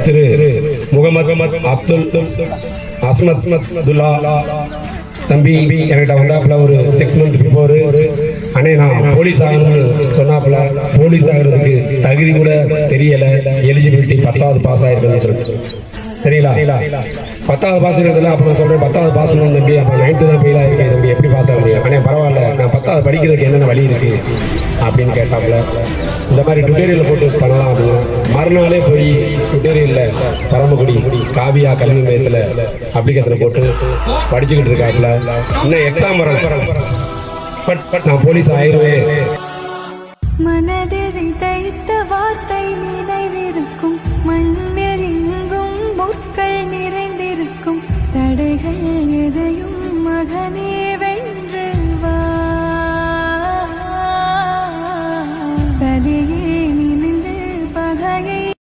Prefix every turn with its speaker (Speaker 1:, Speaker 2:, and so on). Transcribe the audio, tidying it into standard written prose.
Speaker 1: திரு முகமது அப்துல் அஸ்மதுல்லா தம்பி என்கிட்ட வந்தாப்புல ஒரு 6 months பிஃபோர், அண்ணே நான் போலீஸ் ஆகணும்னு சொன்னாப்புல. போலீஸ் ஆகிறதுக்கு தகுதி கூட தெரியல, எலிஜிபிலிட்டி 10வது பாஸ் ஆயிருக்குன்னு சொல்லிட்டு சரிங்களா. 10வது பாஸ் இருக்கிறதுல அப்போ நான் சொல்றேன் 10வது பாஸ் பண்ணணும் தம்பி, அப்போ 9th தான் ஃபெயில் ஆகிருக்கேன் தம்பி, எப்படி பாஸ் ஆக முடியும்? அண்ணே பரவாயில்ல, நான் 10வது படிக்கிறதுக்கு என்னென்ன வழி இருக்கு அப்படின்னு கேட்டாப்புல. இந்த மாதிரி டுட்டோரியல் போட்டு பண்ணலாம் அப்படின்னு மறுநாளே போய் டுட்டோரியலில் பரமக்குடி காவியா கல்வி மையத்தில் அப்ளிகேஷனை போட்டு படிச்சுக்கிட்டு இருக்காப்புல. இன்னும் எக்ஸாம் வரல, பட் நான் போலீஸ் ஆயிடுவேன்.
Speaker 2: மனதில் விதைத்த வார்த்தை நினைவில்